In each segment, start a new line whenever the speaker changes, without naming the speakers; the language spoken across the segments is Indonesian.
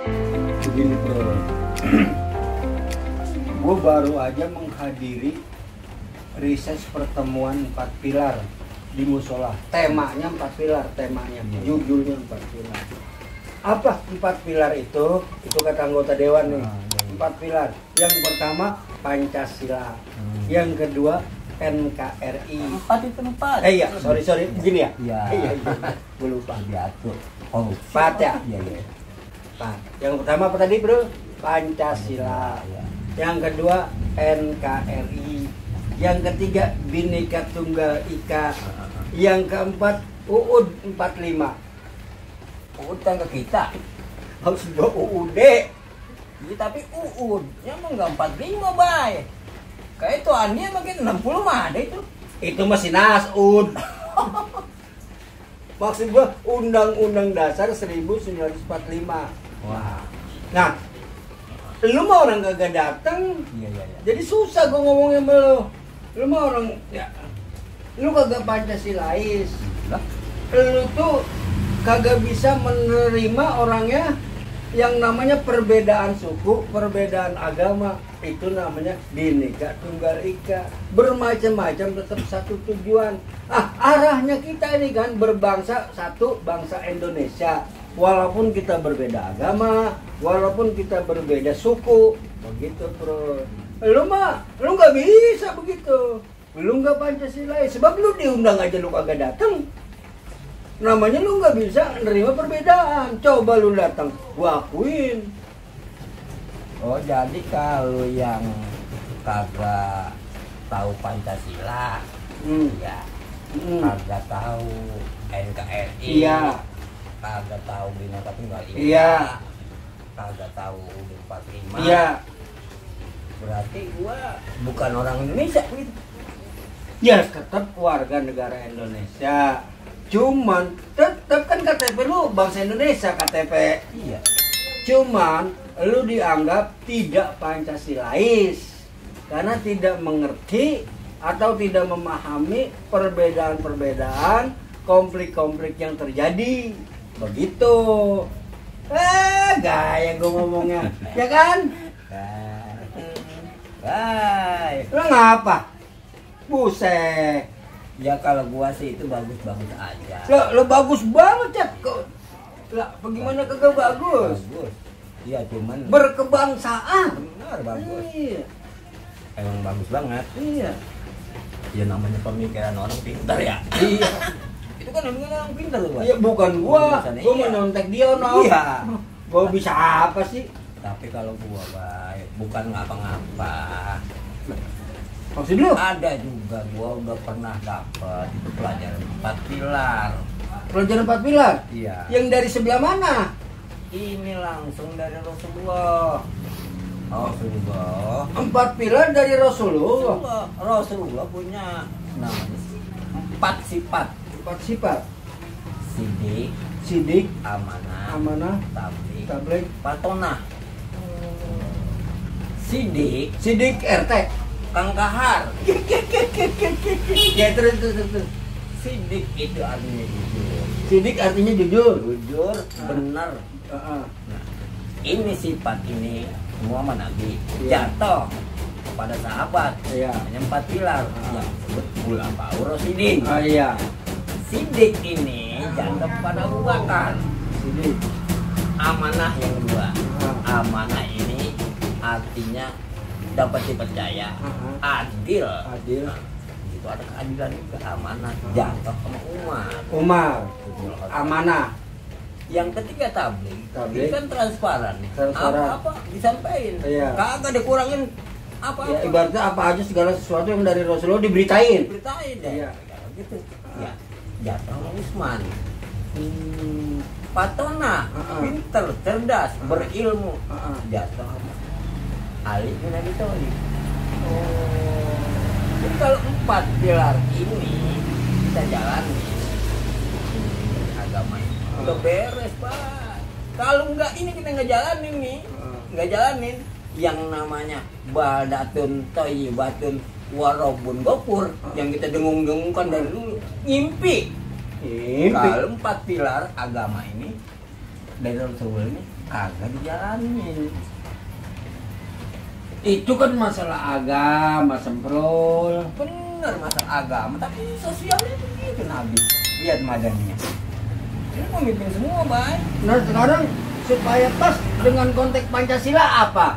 Begini bro, gue baru aja menghadiri riset pertemuan 4 pilar di musola. Temanya 4 pilar, judulnya 4 pilar. Apa 4 pilar itu? Itu kata anggota dewan nih. 4 pilar. Yang pertama Pancasila, yang kedua NKRI.
4 itu 4.
Iya, sorry, begini ya?
Iya,
gue lupa.
diatur. Oh,
4 ya?
Iya.
4. Yang pertama apa tadi bro? Pancasila.
Iya.
Yang kedua NKRI. Yang ketiga Bhinneka Tunggal Ika. Yang keempat UUD 45.
UUD kan ke kita.
Maksud gua UUD.
Iya, tapi UUD nya mah enggak 45, bay. Kayak itu aneh makin 60 mah ada itu.
Itu masih NASUD. Maksud gua Undang-Undang Dasar 1945.
Wah.
Nah, lu mah orang kagak datang.
Iya.
Jadi susah gua ngomongin sama lu. Lu mah orang ya. Lu kagak Pancasilais.
Lah,
Lu tuh kagak bisa menerima orangnya yang namanya perbedaan suku, perbedaan agama. Itu namanya Bhinneka Tunggal Ika. Bermacam-macam tetap satu tujuan. Arahnya kita ini kan berbangsa satu, bangsa Indonesia. Walaupun kita berbeda agama, walaupun kita berbeda suku, begitu bro. Lu nggak bisa begitu. Lu nggak Pancasilais, sebab lu diundang aja lu kagak datang. Namanya lu nggak bisa nerima perbedaan. Coba lu datang, gua akuin.
oh jadi kalau yang kagak tahu Pancasila, ya kagak tahu NKRI,
Iya.
kagak tahu Bhinneka Tunggal Ika,
Iya.
kagak tahu UUD 45.
Iya.
Berarti gua bukan orang Indonesia gitu.
Ya tetap warga negara Indonesia. Cuman tetap kan KTP lu bangsa Indonesia KTP.
Iya.
Cuman lu dianggap tidak Pancasilais karena tidak mengerti atau tidak memahami perbedaan-perbedaan, konflik-konflik yang terjadi. Begitu. Gaya gue ngomongnya. Ya kan?
Hai.
Lu ngapa? Buset.
Ya kalau gua sih itu bagus-bagus aja.
Lo bagus banget ya. Lah, bagaimana kagak bagus?
Bagus. Iya, cuman
Berkebangsaan.
benar bagus.
Iya.
Emang bagus banget.
Iya.
Ya namanya pemikiran orang pintar ya.
Iya.
Itu kan namanya orang pintar loh, Bang.
Iya bukan gua.
Urusannya
Gua
iya.
menontek dia no.
Iya.
Gua bisa apa sih?
Tapi kalau gua baik, bukan ngapa-ngapa.
Maksud lu?
Ada juga gua udah pernah dapet itu pelajaran 4 pilar.
Pelajaran 4 pilar?
Iya.
Yang dari sebelah mana?
Ini langsung dari Rasulullah. Rasulullah.
4 pilar dari Rasulullah.
Rasulullah punya namanya 4 sifat.
4 sifat.
Sidik,
Sidik,
amanah,
amanah,
tabligh,
tabligh,
patonah. Sidik,
sidik RT.
Kang Kahar.
Ya terus.
Sidik itu artinya jujur.
Sidik artinya jujur.
Jujur, benar.
Heeh.
Nah, ini sifat ini semua sama Nabi
Iya.
jatuh pada sahabat.
Iya.
Hanya 4 pilar yang disebut Khulafaur Rasyidin.
Oh iya.
Sidik ini jatuh pada Abu Bakar.
Sidik.
Amanah yang kedua. Amanah ini artinya dapat dipercaya, adil.
Adil.
Itu ada keadilan juga, amanah jatuh sama
Umar. Amanah.
Yang ketiga tabligh.
Tabligh.
Ini kan transparan nih.
Transparan.
Apa disampaikan.
Iya.
Kagak dikurangin apa-apa.
Ya, ibaratnya apa aja segala sesuatu yang dari Rasulullah diberitain.
Beritain deh.
Iya.
Gitu. Ya. Jatuh sama Utsman. Patona, pinter, cerdas, berilmu. Jatuh sama Ali bin Abi Thalib. Jadi kalau 4 pilar ini kita jalani agama ini udah beres, Pak. Kalau enggak ini kita nggak jalanin nih, nggak jalanin yang namanya baldatun thayyibatun warobun gopur yang kita dengung-dengungkan dari dulu, ngimpi. Kalau 4 pilar agama ini dari Rasulullah kagak dijalanin.
Itu kan masalah agama, Semprol.
Bener masalah agama, tapi sosialnya begitu Nabi. Lihat madannya. Ini pemimpin semua, Bay.
Nah sekarang supaya pas dengan konteks Pancasila apa?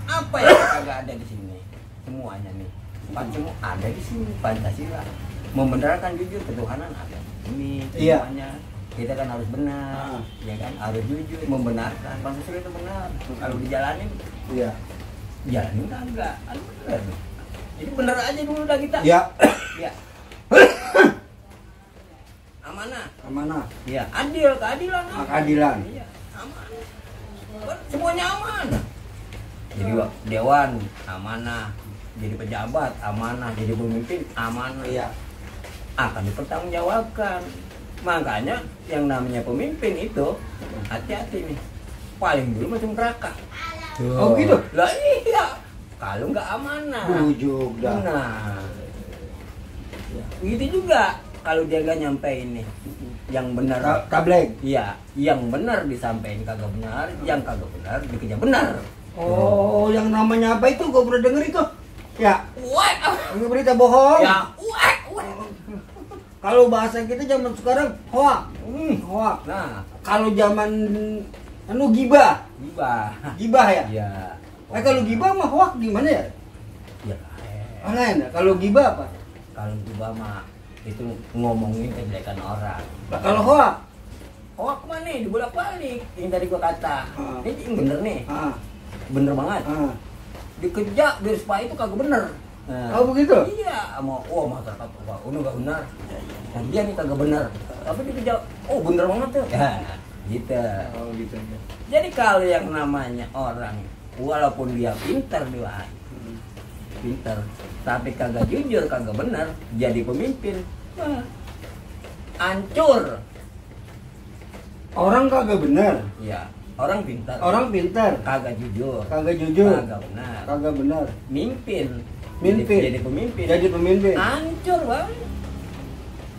Apa yang kagak ada di sini? Semuanya nih. Semua ada di sini Pancasila. Membenarkan jujur ketuhanan ada. Ini
Iya.
semuanya. Kita kan harus benar, ya kan? Harus jujur, membenarkan. Pancasila itu benar. Kalau dijalanin,
Iya.
jalanin kagak. Kan bener. Jadi bener aja dulu dah kita.
Ya.
Ya. Amanah.
Amanah.
Ya, adil, keadilan.
Keadilan.
Iya, aman. Kan semuanya aman. Jadi dewan amanah, jadi pejabat amanah, jadi pemimpin amanah.
Iya.
Akan dipertanggungjawabkan. Makanya yang namanya pemimpin itu hati-hati nih. Paling dulu masuk neraka.
Oh gitu.
Lah iya. Kalau nggak amanah.
Bujuk dah.
Nah. Begitu juga kalau dia nggak nyampein nih yang benar.
Tableg.
Iya, yang benar disampaikan kagak benar, yang kagak benar dikejar benar.
Oh, yang namanya apa itu? Gue pernah denger itu. Ya.
Wah,
Ini berita bohong.
ya, wah.
Kalau bahasa kita zaman sekarang hoak. Hoak.
Nah,
Kalau zaman gibah. Gibah ya?
Ya.
Kalau gibah mah hoak gimana ya?
Ya.
Lain ya. Kalau gibah apa?
Kalau gibah mah itu ngomongin kejelekan orang.
Nah, kalau hoak?
Hoak mah nih dibolak-balik yang tadi gua kata. Ini yang bener nih. Bener banget. Dikejar biar supaya itu kagak bener. Nah,
Oh begitu?
iya, mau masyarakat ini nggak benar. Nah, dia nih kagak benar. Tapi dikejar, oh bener banget tuh. Ya, gitu.
Oh gitu.
Jadi kalau yang namanya orang walaupun dia pintar doang, pintar, tapi kagak jujur, kagak benar, jadi pemimpin, hancur.
Orang kagak benar.
Ya, orang pintar.
Orang pintar.
Kagak jujur.
Kagak jujur.
Kagak benar.
Kagak benar.
Mimpin.
Mimpin.
Jadi pemimpin.
Jadi pemimpin.
Hancur, Bang.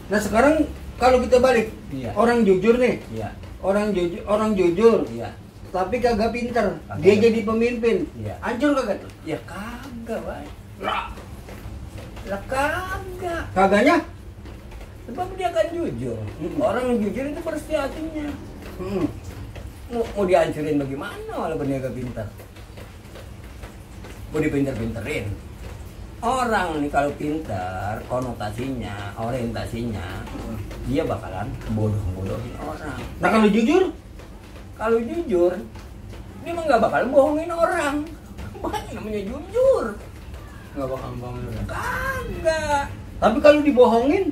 Nah sekarang kalau kita balik,
Iya.
orang jujur nih,
Iya.
orang jujur,
Iya.
tapi kagak pinter,
Kagak.
dia jadi pemimpin,
Iya.
hancur kagak? tuh?
Ya kagak, Bang. Lah kagak.
Kagaknya?
Sebab dia kan jujur. Orang yang jujur itu bersih hatinya.
Hmm.
Mau dihancurin bagaimana walaupun dia gak pintar? Mau dipinter-pinterin. Orang nih kalau pintar, konotasinya, orientasinya, dia bakalan bodoh-bodohin orang.
Nah kalau jujur?
Kalau jujur, dia mah gak bakalan bohongin orang. Banyak namanya jujur.
Nggak bakal bohongin.
Kagak.
Tapi kalau dibohongin,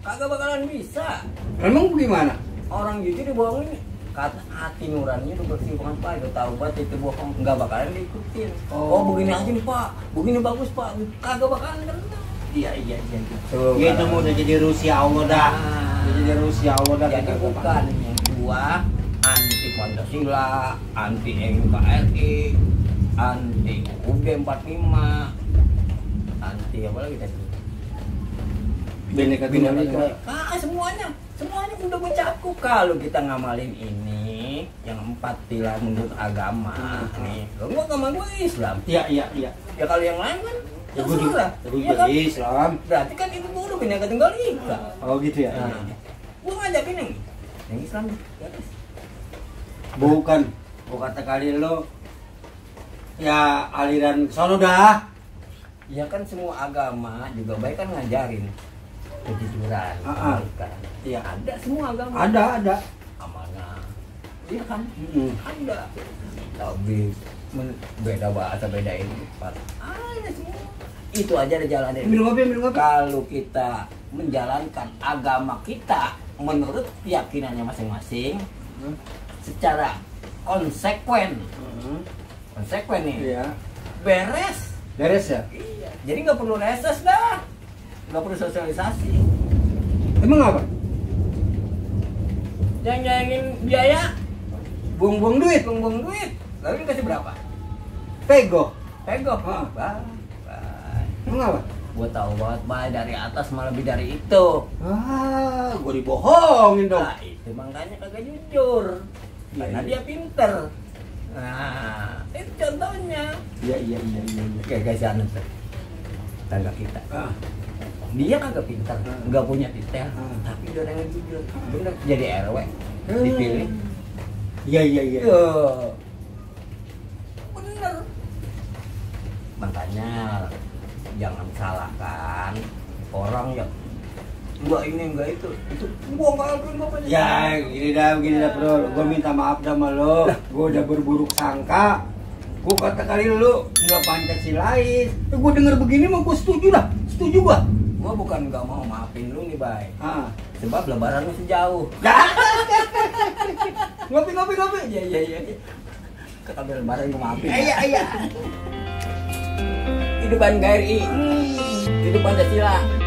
Kagak bakalan bisa.
emang gimana?
Orang jujur dibohongin, kata hati nuraninya udah bersih banget Pak, udah tahu banget itu bohong, nggak bakalan diikutin.
Oh.
Begini aja nih Pak, begini bagus Pak, kagak bakalan kena. Iya gitu.
Gitu mau udah jadi Rusia Allah dah. Udah jadi Rusia Allah dah.
Jadi
kagak
bukan
bakal.
yang dua anti Pancasila, anti NKRI, anti UUD 45, anti apa lagi tadi?
Bineka Tunggal Ika.
Semuanya udah mencakup. Kalau kita ngamalin ini yang 4 pilar menurut agama nih, gua agama gua Islam.
Iya.
Ya kalau yang lain kan
Ya gue
terserah.
juga
Ya kan?
Islam.
Berarti kan itu gua udah Bineka Tunggal Ika.
Oh gitu ya.
Nah, gua ngajakin yang Islam ya guys.
Bukan. Gua kata kali lo ya aliran sono dah.
Ya kan semua agama juga baik kan ngajarin kejujuran, kebaikan.
Iya.
Ada semua agama.
Ada.
Amanah. Iya kan?
Mm.
Ada. Tapi beda bahasa, beda ini. Ada semua. Itu aja ada jalannya.
Minum kopi.
Kalau kita menjalankan agama kita menurut keyakinannya masing-masing, secara konsekuen nih,
Iya.
beres.
Beres ya?
Iya. Jadi nggak perlu reses dah, nggak perlu sosialisasi.
Emang apa?
Yang nyayangin biaya,
Buang-buang duit.
buang duit. Lalu dikasih berapa?
Pego.
Pego.
Ah.
Bye.
Emang apa?
Gua tahu banget Bay, dari atas malah lebih dari itu.
Ah, gue dibohongin dong.
Nah, itu makanya kagak jujur. Karena dia pinter. Nah, itu contohnya.
Iya.
Kayak guys Anas tangga kita.
Ah,
Dia kagak pinter, nggak punya titel, tapi dia orang yang jujur. Bener, jadi RW, dipilih.
Iya.
Bener. Makanya jangan salahkan orang yang enggak ini enggak itu gua nggak akan bapaknya.
Ya, gini dah bro. Gue minta maaf sama lo. Gue udah berburuk sangka. Gue kata kali lu nggak Pancasilais. Gue denger begini mah gue setuju dah. Setuju gua.
Gua bukan nggak mau maafin lu nih, Bay.
Ah.
Sebab lebaran lu sejauh.
Ngopi.
Iya. Kalau lebaran gua maafin.
Iya.
Hidup NKRI. Hidup Pancasila.